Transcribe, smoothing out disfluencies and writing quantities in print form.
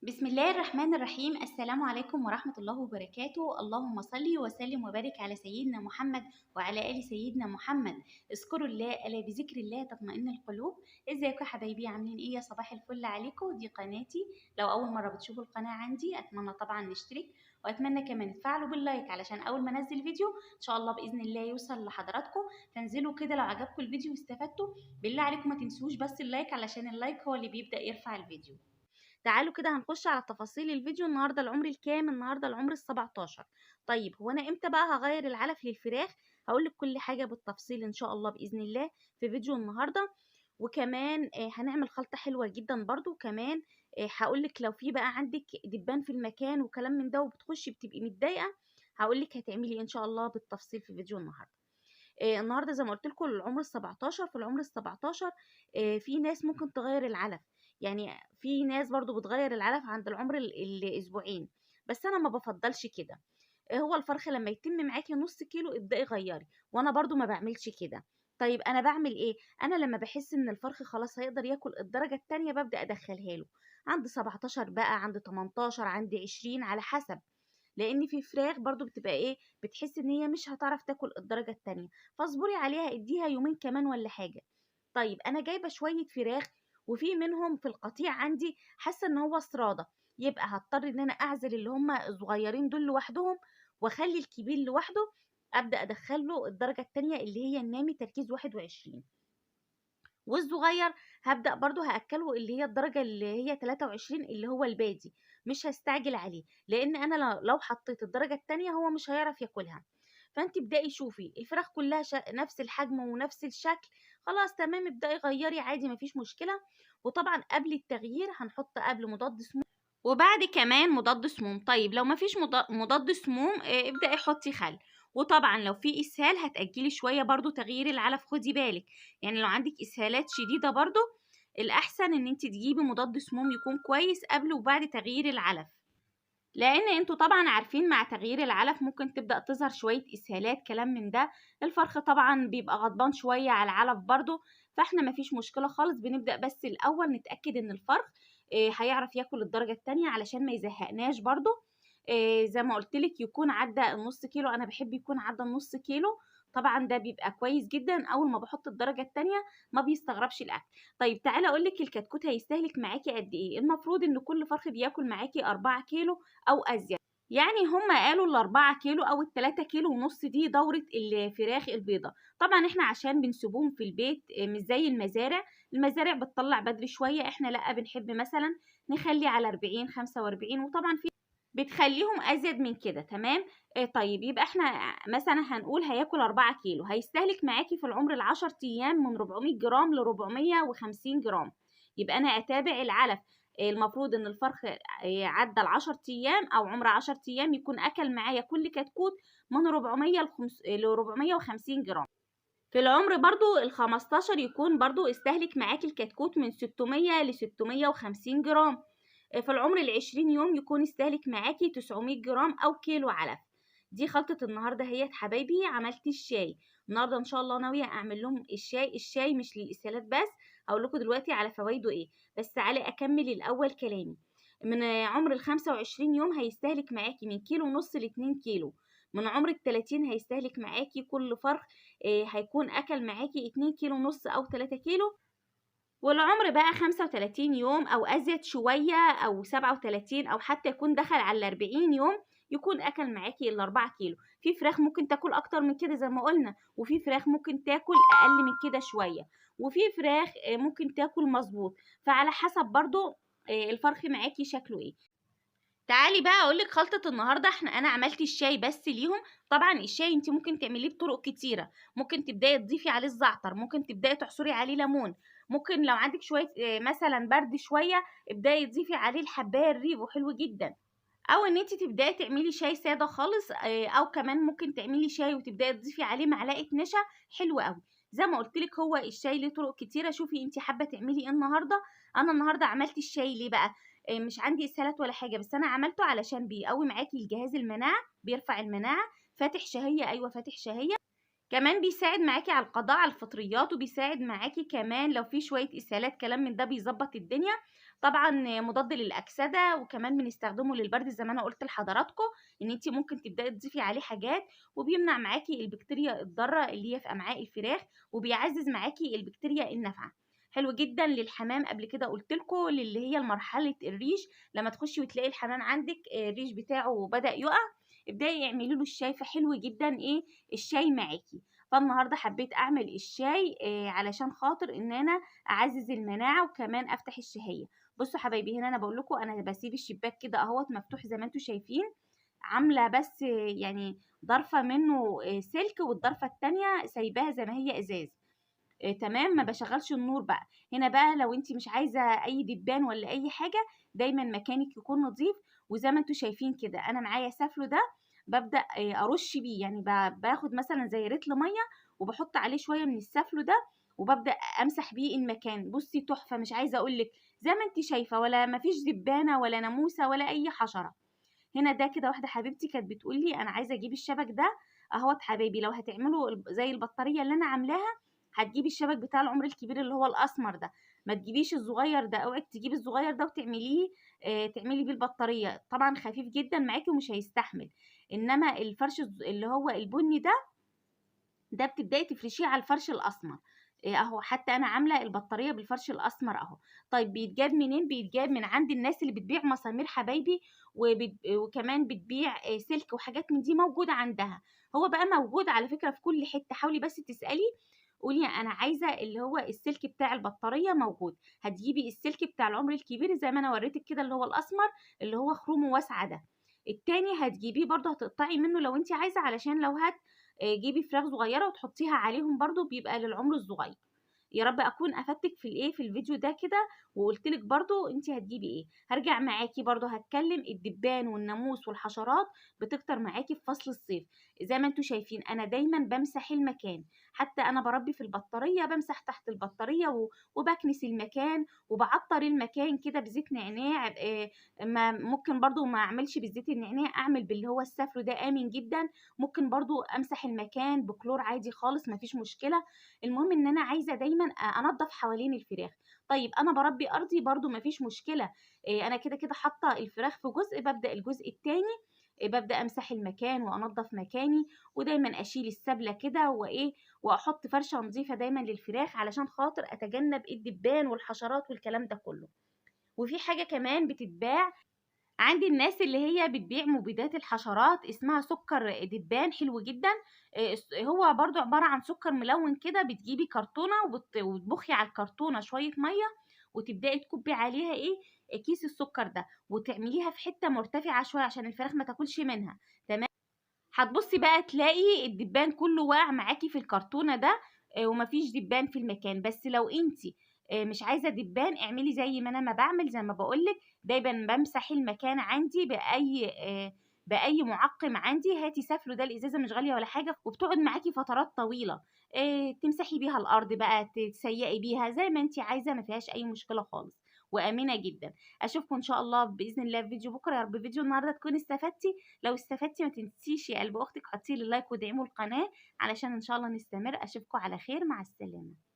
بسم الله الرحمن الرحيم. السلام عليكم ورحمة الله وبركاته. اللهم صل وسلم وبارك على سيدنا محمد وعلى آل سيدنا محمد. اذكروا الله ألا بذكر الله تطمئن القلوب. ازيكم يا حبايبي، عاملين ايه؟ يا صباح الفل عليكم. دي قناتي، لو أول مرة بتشوفوا القناة عندي أتمنى طبعا نشترك، وأتمنى كمان تفعلوا باللايك علشان أول ما أنزل فيديو إن شاء الله بإذن الله يوصل لحضراتكم. تنزلوا كده لو عجبكم الفيديو واستفدتوا، بالله عليكم ما تنسوش بس اللايك علشان اللايك هو اللي بيبدأ يرفع الفيديو. تعالوا كده هنخش على تفاصيل الفيديو. النهارده العمر الكام؟ النهارده العمر ال17. طيب هو انا امتى بقى هغير العلف للفراخ؟ هقولك كل حاجه بالتفصيل ان شاء الله باذن الله في فيديو النهارده. وكمان هنعمل خلطه حلوه جدا برضو. وكمان هقولك لو في بقى عندك دبان في المكان وكلام من ده وبتخشي بتبقي متضايقه، هقولك هتعملي ان شاء الله بالتفصيل في فيديو النهارده. النهارده زي ما قلت لكم العمر ال17. في العمر ال17 في ناس ممكن تغير العلف، يعني في ناس برضو بتغير العلف عند العمر الاسبوعين، بس انا ما بفضلش كده. هو الفرخ لما يتم معاكي نص كيلو ابدأي غيري، وانا برضو ما بعملش كده. طيب انا بعمل ايه؟ انا لما بحس ان الفرخ خلاص هيقدر ياكل الدرجة التانية ببدأ ادخلها له عند 17 بقى، عند 18، عند 20 على حسب. لان في فراخ برضو بتبقى ايه، بتحس ان هي مش هتعرف تاكل الدرجة التانية، فاصبري عليها اديها يومين كمان ولا حاجة. طيب انا جايبة شوية فراخ وفي منهم في القطيع عندي حاسة ان هو سرادة، يبقى هضطر ان انا اعزل اللي هم الصغيرين دول لوحدهم واخلي الكبير لوحده. ابدا ادخله الدرجة التانية اللي هي النامي تركيز 21، والصغير هبدأ برضو هأكله اللي هي الدرجة اللي هي 23 اللي هو البادي. مش هستعجل عليه لأن أنا لو حطيت الدرجة التانية هو مش هيعرف ياكلها. فانت ابدأي شوفي الفراخ كلها نفس الحجم ونفس الشكل، خلاص تمام ابدأي غيري عادي مفيش مشكلة. وطبعا قبل التغيير هنحط قبل مضاد سموم وبعد كمان مضاد سموم. طيب لو مفيش مضاد سموم ابدأي حطي خل. وطبعا لو في اسهال هتأجلي شوية برضو تغيير العلف، خدي بالك يعني لو عندك اسهالات شديدة برضو الأحسن ان انت تجيبي مضاد سموم يكون كويس قبل وبعد تغيير العلف، لان انتوا طبعا عارفين مع تغيير العلف ممكن تبدأ تظهر شوية اسهالات كلام من ده. الفرخ طبعا بيبقى غضبان شوية على العلف برضو، فاحنا مفيش مشكلة خالص. بنبدأ بس الاول نتأكد ان الفرخ هيعرف ياكل الدرجة التانية علشان ما يزهقناش برضو. زي ما قلتلك يكون عدى النص كيلو، انا بحب يكون عدى النص كيلو. طبعا ده بيبقى كويس جدا، اول ما بحط الدرجة التانية ما بيستغربش الاكل. طيب تعالى اقولك الكتكوت هيستهلك معاكي قد ايه. المفروض ان كل فرخ بياكل معاكي 4 كيلو او ازيد، يعني هم قالوا ال4 كيلو او ال3 كيلو ونص دي دورة الفراخ البيضة. طبعا احنا عشان بنسيبهم في البيت مش زي المزارع، المزارع بتطلع بدري شوية، احنا لا بنحب مثلا نخلي على 40 45، وطبعا في بتخليهم ازيد من كده. تمام. طيب يبقى احنا مثلا هنقول هياكل 4 كيلو، هيستهلك معاكي في العمر ال10 ايام من 400 جرام ل 450 جرام. يبقى انا اتابع العلف. المفروض ان الفرخ عدى ال10 ايام او عمر 10 ايام يكون اكل معايا كل كتكوت من 400 ل 450 جرام. في العمر برضو ال15 يكون برضو استهلك معاكي الكتكوت من 600 ل 650 جرام. في العمر ال20 يوم يكون استهلك معاكي 900 جرام او كيلو علف. دي خلطة النهاردة هي حبايبي. عملت الشاي النهاردة ان شاء الله، ناوية اعمل لهم الشاي مش للاسهالات بس، هقول لكم دلوقتي على فوائده ايه. بس تعالي اكمل الاول كلامي. من عمر ال25 يوم هيستهلك معاكي من كيلو ونص ل2 كيلو. من عمر ال30 هيستهلك معاكي كل فرخ هيكون اكل معاكي 2 كيلو ونص او 3 كيلو. والعمر بقى 35 يوم او ازيد شوية او 37 او حتى يكون دخل على 40 يوم يكون اكل معاكي ال4 كيلو. في فراخ ممكن تاكل اكتر من كده زي ما قلنا، وفي فراخ ممكن تاكل اقل من كده شوية، وفي فراخ ممكن تاكل مظبوط. فعلى حسب برضو الفرخ معاكي شكله ايه. تعالي بقى اقولك خلطة النهاردة. انا عملت الشاي بس ليهم. طبعا الشاي انت ممكن تعمليه بطرق كتيرة، ممكن تبداي تضيفي عليه الزعتر، ممكن تبداي تعصري عليه ليمون، ممكن لو عندك شوية مثلا برد شوية ابداي تضيفي عليه الحباية الريفو حلو جدا. او ان انت تبداي تعملي شاي سادة خالص، او كمان ممكن تعملي شاي وتبداي تضيفي عليه معلقة نشا حلو قوي. زي ما قلت لك هو الشاي ليه طرق كتيرة. شوفي انت حابة تعملي ايه النهاردة. انا النهاردة عملت الشاي ليه بقى؟ مش عندي اسهالات ولا حاجه، بس انا عملته علشان بيقوي معاكي الجهاز المناعه، بيرفع المناعه، فاتح شهيه، ايوه فاتح شهيه. كمان بيساعد معاكي على القضاء على الفطريات، وبيساعد معاكي كمان لو في شويه اسهالات كلام من ده بيظبط الدنيا. طبعا مضاد للاكسده، وكمان بنستخدمه للبرد زي ما انا قلت لحضراتكم، ان انت ممكن تبداي تضيفي عليه حاجات، وبيمنع معاكي البكتيريا الضاره اللي هي في امعاء الفراخ، وبيعزز معاكي البكتيريا النافعه. حلو جدا للحمام. قبل كده قلت لكم اللي هي مرحله الريش، لما تخشي وتلاقي الحمام عندك الريش بتاعه بدا يقع، ابداي اعملي له الشاي، فحلو جدا ايه الشاي معاكي. فالنهارده حبيت اعمل الشاي علشان خاطر ان انا اعزز المناعه، وكمان افتح الشهيه. بصوا حبايبي، هنا انا بقول لكم انا بسيب الشباك كده اهوت مفتوح زي ما انتم شايفين، عامله بس يعني ضرفه منه سلك، والضرفه التانية سايباها زي ما هي ازاز. تمام، ما بشغلش النور بقى. هنا بقى لو انت مش عايزه اي دبان ولا اي حاجه، دايما مكانك يكون نظيف. وزي ما انتم شايفين كده انا معايا سافلو ده، ببدا ارش بيه، يعني باخد مثلا زي رتل ميه وبحط عليه شويه من السافلو ده، وببدا امسح بيه المكان. بصي تحفه، مش عايزه اقول لك، زي ما انت شايفه، ولا مفيش دبانه ولا ناموسه ولا اي حشره. هنا ده كده واحده حبيبتي كانت بتقول لي انا عايزه اجيب الشبك ده اهوت. حبايبي لو هتعملوا زي البطاريه اللي انا عاملاها، هتجيبي الشبك بتاع العمر الكبير اللي هو الاسمر ده، ما تجيبيش الصغير ده. اوعي تجيبي الصغير ده وتعمليه تعملي بيه البطاريه، طبعا خفيف جدا معاكي ومش هيستحمل. انما الفرش اللي هو البني ده بتبداي تفرشيه على الفرش الاسمر. اهو حتى انا عامله البطاريه بالفرش الاسمر اهو. طيب بيتجاب منين؟ بيتجاب من عند الناس اللي بتبيع مسامير حبايبي، وكمان بتبيع سلك وحاجات من دي موجوده عندها. هو بقى موجود على فكره في كل حته، حاولي بس تسالي، قولي انا عايزه اللي هو السلك بتاع البطاريه موجود. هتجيبي السلك بتاع العمر الكبير زي ما انا وريتك كده، اللي هو الاسمر اللي هو خرومه واسعه ده. التاني هتجيبيه برضه، هتقطعي منه لو انت عايزه، علشان لو جيبي فراخ صغيره وتحطيها عليهم برضو، بيبقى للعمر الصغير. يا رب اكون افدتك في الايه في الفيديو ده كده، وقلت لك برضو انت هتجيبي ايه. هرجع معاكي برضو هتكلم الدبان والناموس والحشرات بتكتر معاكي في فصل الصيف. زي ما انتم شايفين انا دايما بمسح المكان، حتى انا بربي في البطاريه بمسح تحت البطاريه وبكنس المكان وبعطر المكان كده بزيت نعناع. ما ممكن برضو ما اعملش بالزيت النعناع، اعمل باللي هو السفر ده، امن جدا. ممكن برضو امسح المكان بكلور عادي خالص، مفيش مشكله. المهم ان انا عايزه دايما انضف حوالين الفراخ. طيب انا بربي ارضي برضو مفيش مشكله، انا كده كده حاطه الفراخ في جزء، ببدا الجزء التاني ببدا امسح المكان وانضف مكاني، ودايما اشيل السبله كده وايه، واحط فرشه نظيفه دايما للفراخ علشان خاطر اتجنب الدبان والحشرات والكلام ده كله. وفي حاجه كمان بتتباع عندي الناس اللي هي بتبيع مبيدات الحشرات، اسمها سكر دبان، حلو جدا. هو برضو عبارة عن سكر ملون كده. بتجيبي كرتونة وتبخي على الكرتونة شوية مية، وتبدأي تكبي عليها كيس السكر ده، وتعمليها في حتة مرتفعة شوية عشان الفراخ ما تاكلش منها. تمام، هتبصي بقى تلاقي الدبان كله واقع معاكي في الكرتونة ده، ومفيش دبان في المكان. بس لو انتي مش عايزة دبان، اعملي زي ما انا ما بعمل، زي ما بقولك دايما بمسح المكان عندي بأي معقم عندي. هاتي سافلو ده، الازازة مش غالية ولا حاجة، وبتقعد معاكي فترات طويلة. تمسحي بيها الارض بقى، تسيقي بيها زي ما انتي عايزة، ما فيهاش اي مشكلة خالص، وامنة جدا. اشوفكم ان شاء الله باذن الله في فيديو بكره. يا رب فيديو النهارده تكوني استفدتي. لو استفدتي ما تنسيش يا قلب اختك حطي لي لايك وادعموا القناه علشان ان شاء الله نستمر. اشوفكم على خير، مع السلامه.